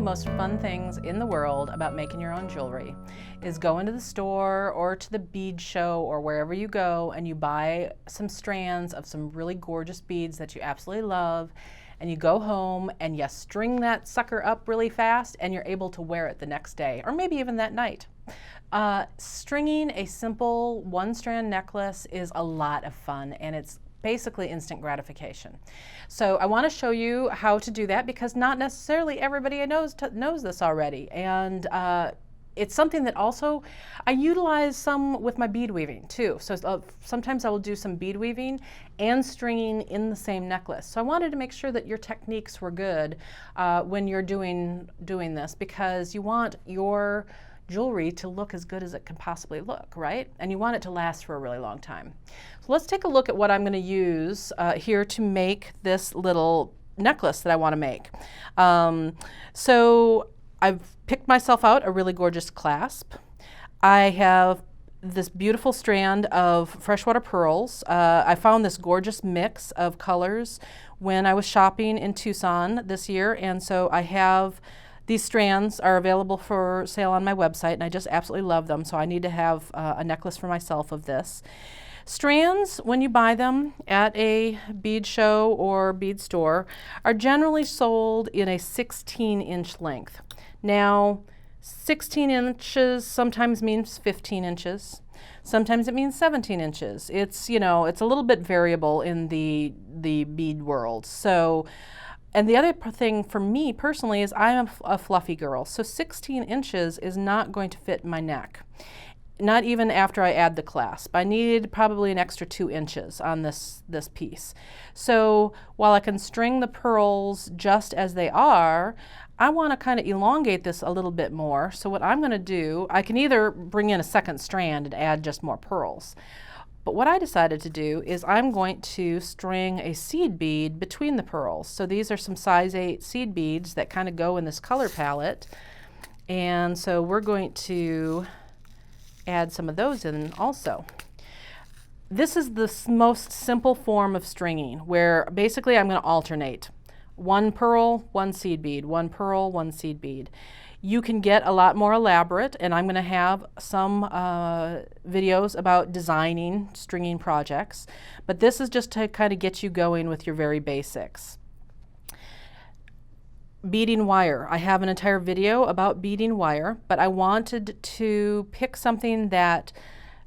most fun things in the world about making your own jewelry is go into the store or to the bead show or wherever you go and you buy some strands of some really gorgeous beads that you absolutely love, and you go home and you string that sucker up really fast and you're able to wear it the next day or maybe even that night. Stringing a simple one-strand necklace is a lot of fun, and it's basically instant gratification. So I want to show you how to do that because not necessarily everybody knows this already, and it's something that also I utilize some with my bead weaving too. So sometimes I will do some bead weaving and stringing in the same necklace. So I wanted to make sure that your techniques were good when you're doing this, because you want your jewelry to look as good as it can possibly look, right? And you want it to last for a really long time. So let's take a look at what I'm going to use here to make this little necklace that I want to make. So I've picked myself out a really gorgeous clasp. I have this beautiful strand of freshwater pearls. I found this gorgeous mix of colors when I was shopping in Tucson this year, and so I have these strands are available for sale on my website, and I just absolutely love them, so I need to have a necklace for myself of this. Strands, when you buy them at a bead show or bead store, are generally sold in a 16-inch length. Now, 16 inches sometimes means 15 inches. Sometimes it means 17 inches. It's, you know, it's a little bit variable in the bead world. So, and the other thing for me personally is I'm a fluffy girl, so 16 inches is not going to fit my neck, not even after I add the clasp. I need probably an extra 2 inches on this piece. So while I can string the pearls just as they are, I want to kind of elongate this a little bit more. So what I'm going to do, I can either bring in a second strand and add just more pearls. But what I decided to do is I'm going to string a seed bead between the pearls. So these are some size 8 seed beads that kind of go in this color palette. And so we're going to add some of those in also. This is the most simple form of stringing, where basically I'm going to alternate. One pearl, one seed bead, one pearl, one seed bead. You can get a lot more elaborate, and I'm going to have some videos about designing stringing projects, but this is just to kind of get you going with your very basics. Beading wire. I have an entire video about beading wire, but I wanted to pick something that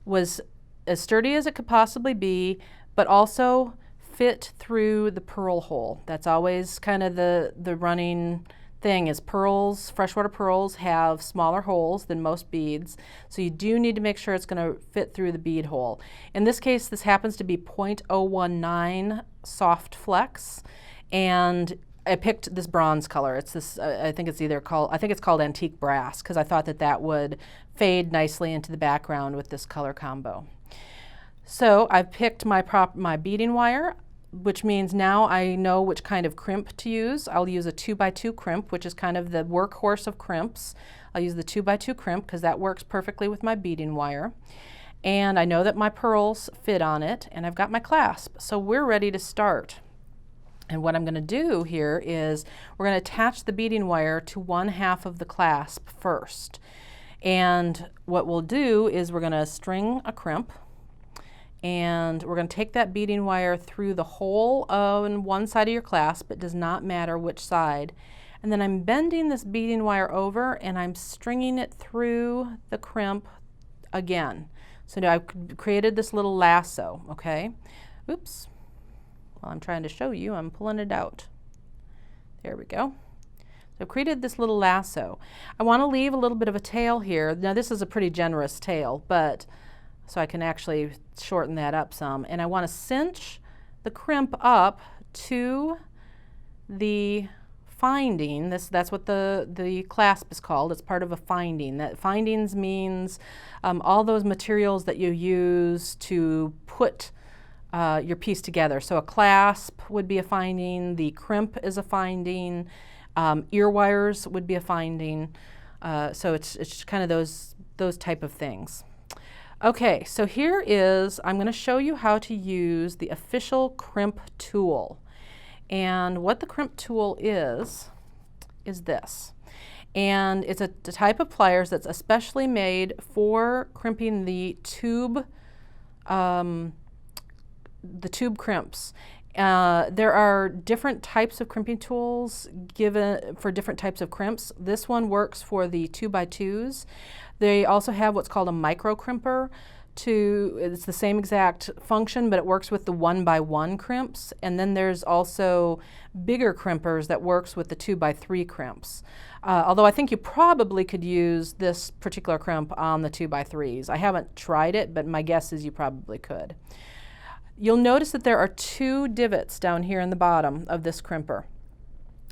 was as sturdy as it could possibly be, but also fit through the pearl hole. That's always kind of the running thing is pearls, freshwater pearls have smaller holes than most beads, so you do need to make sure it's going to fit through the bead hole. In this case, this happens to be 0.019 soft flex, and I picked this bronze color. It's this, I think it's called antique brass, because I thought that would fade nicely into the background with this color combo. So I've picked my beading wire, which means now I know which kind of crimp to use. I'll use a 2x2 crimp, which is kind of the workhorse of crimps. I'll use the 2x2 crimp because that works perfectly with my beading wire. And I know that my pearls fit on it, and I've got my clasp. So we're ready to start. And what I'm going to do here is we're going to attach the beading wire to one half of the clasp first. And what we'll do is we're going to string a crimp, and we're going to take that beading wire through the hole on one side of your clasp. It does not matter which side. And then I'm bending this beading wire over and I'm stringing it through the crimp again. So now I've created this little lasso, okay? Oops. Well, I'm trying to show you, I'm pulling it out. There we go. So I've created this little lasso. I want to leave a little bit of a tail here. Now this is a pretty generous tail, but so I can actually shorten that up some. And I want to cinch the crimp up to the finding. That's what the clasp is called. It's part of a finding. That findings means all those materials that you use to put your piece together. So a clasp would be a finding, the crimp is a finding, ear wires would be a finding. So it's kind of those type of things. Okay, so here is, I'm going to show you how to use the official crimp tool. And what the crimp tool is this. And it's a type of pliers that's especially made for crimping the tube crimps. There are different types of crimping tools given for different types of crimps. This one works for the 2x2s. They also have what's called a micro crimper. It's the same exact function, but it works with the 1x1 crimps. And then there's also bigger crimpers that works with the 2x3 crimps. Although I think you probably could use this particular crimp on the 2x3s. I haven't tried it, but my guess is you probably could. You'll notice that there are 2 divots down here in the bottom of this crimper.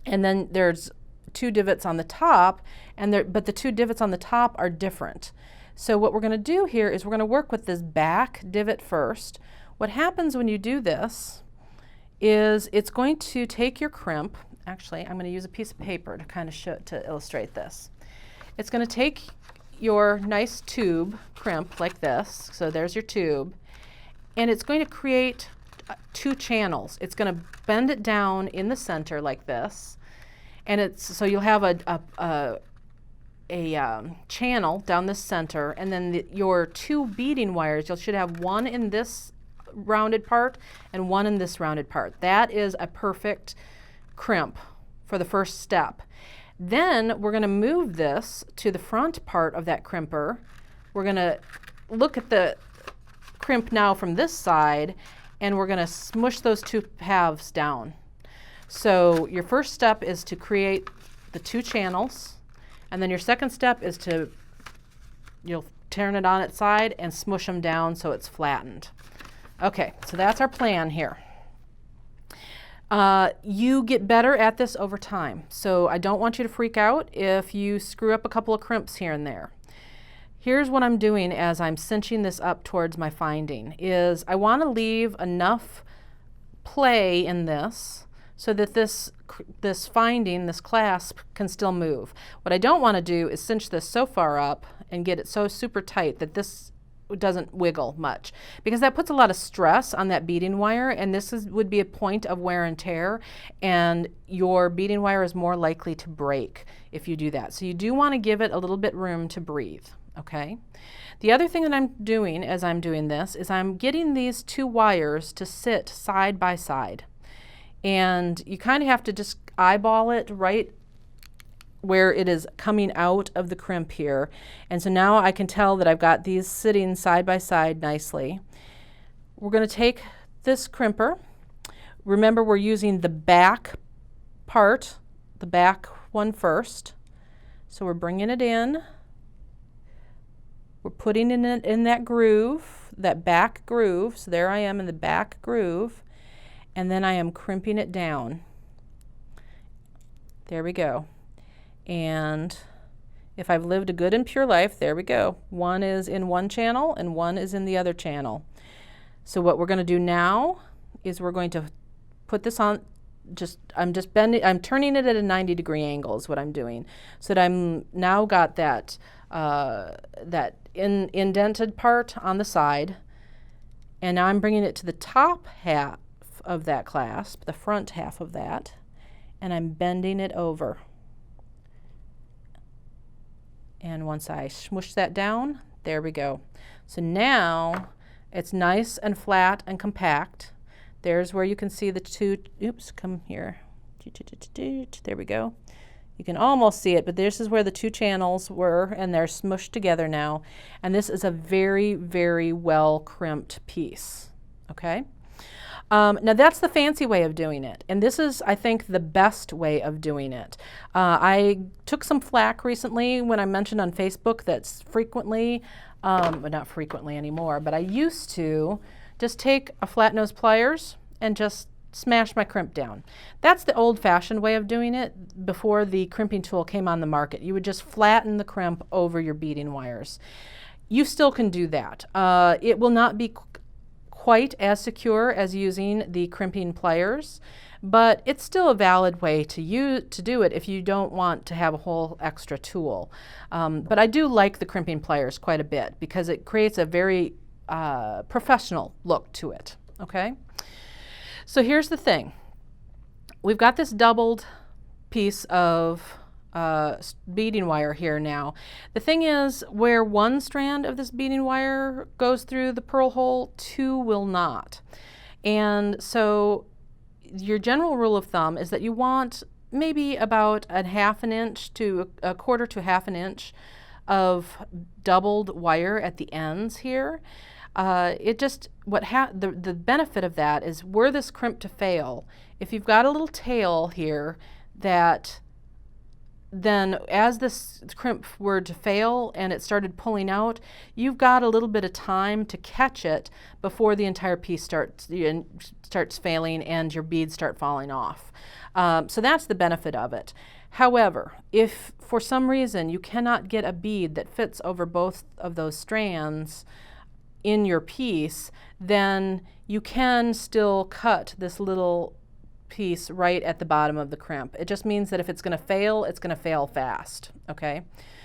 And then there's 2 divots on the top, but the 2 divots on the top are different. So what we're going to do here is we're going to work with this back divot first. What happens when you do this is it's going to take your crimp. Actually, I'm going to use a piece of paper to kind of to illustrate this. It's going to take your nice tube crimp like this. So there's your tube. And it's going to create 2 channels. It's going to bend it down in the center like this. And so you'll have a channel down the center, and then your 2 beading wires, you should have one in this rounded part and one in this rounded part. That is a perfect crimp for the first step. Then we're going to move this to the front part of that crimper. We're going to look at the crimp now from this side, and we're going to smush those 2 halves down. So your first step is to create the 2 channels. And then your second step is you'll turn it on its side and smush them down so it's flattened. Okay, so that's our plan here. You get better at this over time. So I don't want you to freak out if you screw up a couple of crimps here and there. Here's what I'm doing as I'm cinching this up towards my finding is I want to leave enough play in this so that this finding, this clasp, can still move. What I don't want to do is cinch this so far up and get it so super tight that this doesn't wiggle much, because that puts a lot of stress on that beading wire, and this would be a point of wear and tear, and your beading wire is more likely to break if you do that. So you do want to give it a little bit room to breathe, okay? The other thing that I'm doing as I'm doing this is I'm getting these 2 wires to sit side by side. And you kind of have to just eyeball it right where it is coming out of the crimp here. And so now I can tell that I've got these sitting side by side nicely. We're going to take this crimper. Remember, we're using the back part, the back one first. So we're bringing it in. We're putting it in that groove, that back groove. So there I am in the back groove. And then I am crimping it down. There we go. And if I've lived a good and pure life, there we go. One is in one channel and one is in the other channel. So what we're going to do now is we're going to put this on, I'm just bending, I'm turning it at a 90-degree angle is what I'm doing. So that I'm now got that, indented part on the side. And now I'm bringing it to the top half of that clasp, the front half of that, and I'm bending it over. And once I smush that down, there we go. So now it's nice and flat and compact. There's where you can see the 2, oops, come here. There we go. You can almost see it, but this is where the 2 channels were, and they're smushed together now. And this is a very, very well crimped piece, okay? Now that's the fancy way of doing it, and this is, I think, the best way of doing it. I took some flack recently when I mentioned on Facebook that frequently, but not frequently anymore, but I used to just take a flat nose pliers and just smash my crimp down. That's the old-fashioned way of doing it before the crimping tool came on the market. You would just flatten the crimp over your beading wires. You still can do that. It will not be quite as secure as using the crimping pliers, but it's still a valid way to do it if you don't want to have a whole extra tool. But I do like the crimping pliers quite a bit because it creates a very professional look to it, okay? So here's the thing. We've got this doubled piece of beading wire here now. The thing is, where one strand of this beading wire goes through the pearl hole, two will not. And so your general rule of thumb is that you want maybe about a half an inch to a quarter to half an inch of doubled wire at the ends here. The benefit of that is, were this crimp to fail, if you've got a little tail here that then as this crimp were to fail and it started pulling out, you've got a little bit of time to catch it before the entire piece starts failing and your beads start falling off. So that's the benefit of it. However, if for some reason you cannot get a bead that fits over both of those strands in your piece, then you can still cut this little piece right at the bottom of the crimp. It just means that if it's going to fail fast, okay?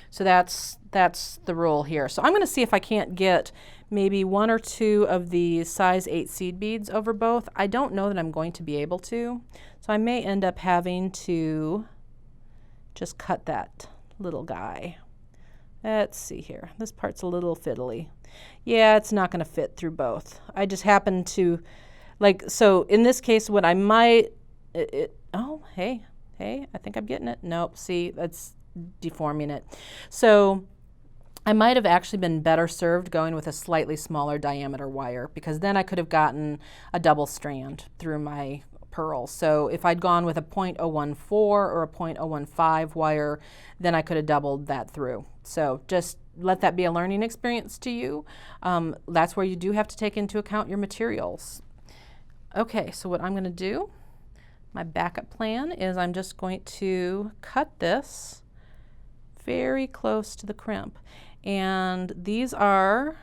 So that's the rule here. So I'm going to see if I can't get maybe one or two of these size 8 seed beads over both. I don't know that I'm going to be able to, so I may end up having to just cut that little guy. Let's see here. This part's a little fiddly. Yeah, it's not going to fit through both. I just happen to, so in this case, what I might, oh, hey, I think I'm getting it. Nope, see, that's deforming it. So I might have actually been better served going with a slightly smaller diameter wire, because then I could have gotten a double strand through my pearl. So if I'd gone with a 0.014 or a 0.015 wire, then I could have doubled that through. So just let that be a learning experience to you. That's where you do have to take into account your materials. Okay, so what I'm going to do, my backup plan is I'm just going to cut this very close to the crimp. And these are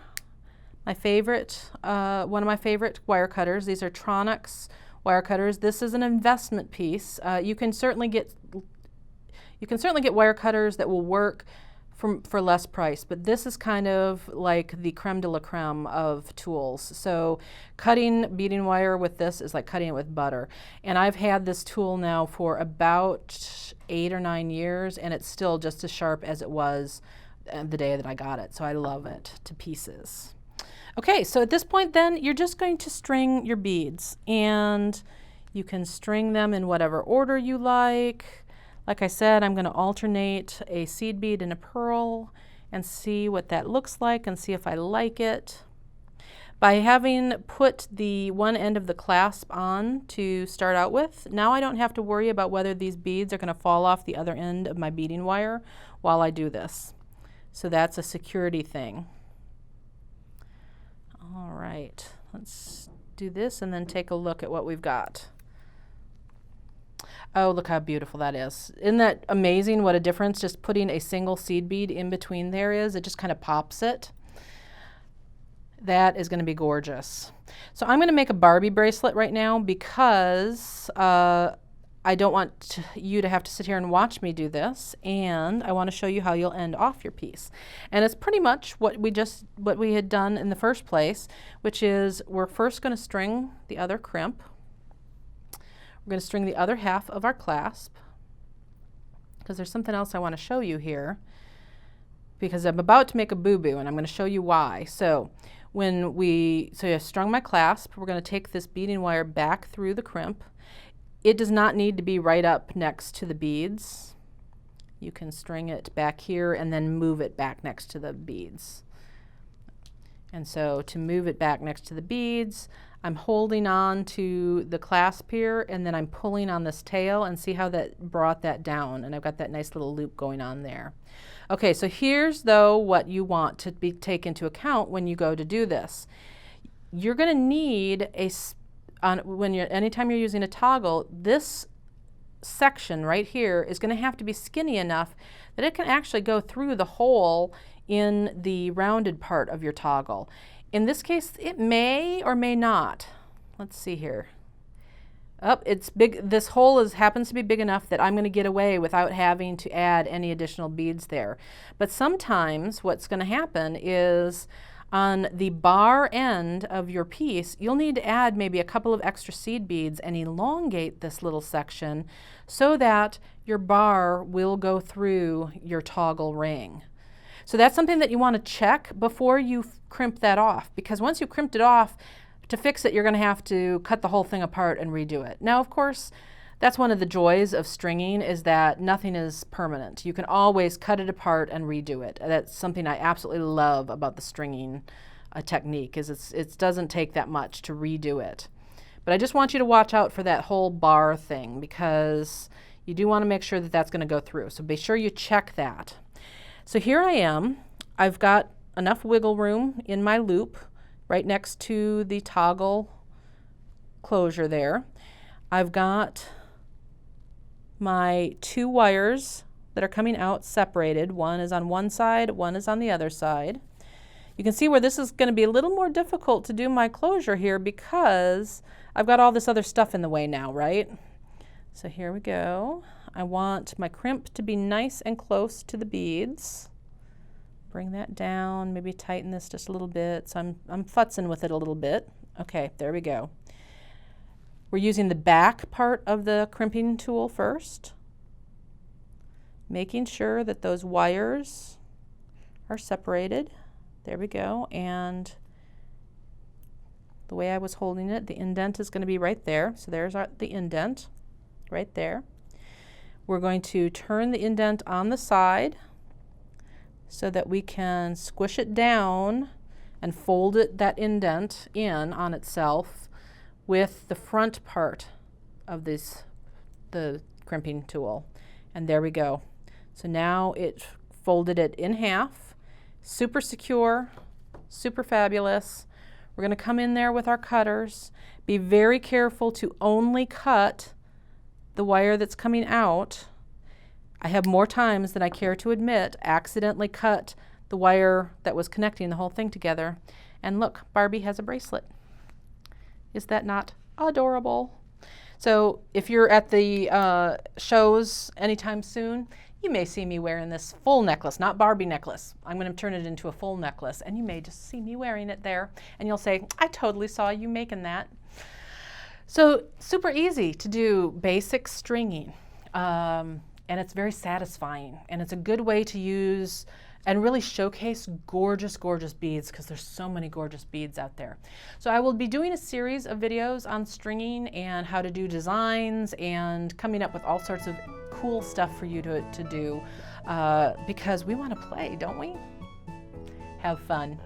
my favorite, one of my favorite wire cutters. These are Tronics wire cutters. This is an investment piece. You can certainly get wire cutters that will work for less price, but this is kind of like the creme de la creme of tools. So cutting beading wire with this is like cutting it with butter. And I've had this tool now for about 8 or 9 years, and it's still just as sharp as it was the day that I got it. So I love it to pieces. Okay, so at this point then, you're just going to string your beads, and you can string them in whatever order you like. Like I said, I'm going to alternate a seed bead and a pearl and see what that looks like and see if I like it. By having put the one end of the clasp on to start out with, now I don't have to worry about whether these beads are going to fall off the other end of my beading wire while I do this. So that's a security thing. All right, let's do this and then take a look at what we've got. Oh, look how beautiful that is. Isn't that amazing what a difference just putting a single seed bead in between there is? It just kind of pops it. That is going to be gorgeous. So I'm going to make a Barbie bracelet right now because I don't want you to have to sit here and watch me do this, and I want to show you how you'll end off your piece. And it's pretty much what we had done in the first place, which is we're first going to string the other crimp. We're going to string the other half of our clasp, because there's something else I want to show you here, because I'm about to make a boo-boo and I'm going to show you why. So I've strung my clasp. We're going to take this beading wire back through the crimp. It does not need to be right up next to the beads. You can string it back here and then move it back next to the beads. And so to move it back next to the beads, I'm holding on to the clasp here, and then I'm pulling on this tail, and see how that brought that down, and I've got that nice little loop going on there. Okay, so here's though what you want to take into account when you go to do this. You're going to need anytime you're using a toggle, this section right here is going to have to be skinny enough that it can actually go through the hole in the rounded part of your toggle. In this case, it may or may not. Let's see here. Oh, it's big. This hole happens to be big enough that I'm going to get away without having to add any additional beads there. But sometimes what's going to happen is On the bar end of your piece, you'll need to add maybe a couple of extra seed beads and elongate this little section so that your bar will go through your toggle ring. So that's something that you want to check before you crimp that off, because once you crimped it off, to fix it, you're going to have to cut the whole thing apart and redo it. Now, of course, that's one of the joys of stringing, is that nothing is permanent. You can always cut it apart and redo it. That's something I absolutely love about the stringing technique, is it doesn't take that much to redo it. But I just want you to watch out for that whole bar thing, because you do want to make sure that that's going to go through. So be sure you check that. So here I am. I've got enough wiggle room in my loop right next to the toggle closure there. I've got my 2 wires that are coming out separated. One is on one side, one is on the other side. You can see where this is going to be a little more difficult to do my closure here, because I've got all this other stuff in the way now, right? So here we go. I want my crimp to be nice and close to the beads. Bring that down, maybe tighten this just a little bit. So I'm futzing with it a little bit. Okay, there we go. We're using the back part of the crimping tool first, making sure that those wires are separated. There we go. And the way I was holding it, the indent is going to be right there. So there's the indent right there. We're going to turn the indent on the side so that we can squish it down and fold that indent in on itself with the front part of the crimping tool. And there we go. So now it folded it in half. Super secure, super fabulous. We're going to come in there with our cutters. Be very careful to only cut the wire that's coming out. I have more times than I care to admit accidentally cut the wire that was connecting the whole thing together. And look, Barbie has a bracelet. Is that not adorable? So if you're at the shows anytime soon, you may see me wearing this full necklace, not Barbie necklace. I'm going to turn it into a full necklace, and you may just see me wearing it there. And you'll say, I totally saw you making that. So super easy to do basic stringing. And it's very satisfying. And it's a good way to use and really showcase gorgeous, gorgeous beads, because there's so many gorgeous beads out there. So I will be doing a series of videos on stringing and how to do designs and coming up with all sorts of cool stuff for you to do because we want to play, don't we? Have fun.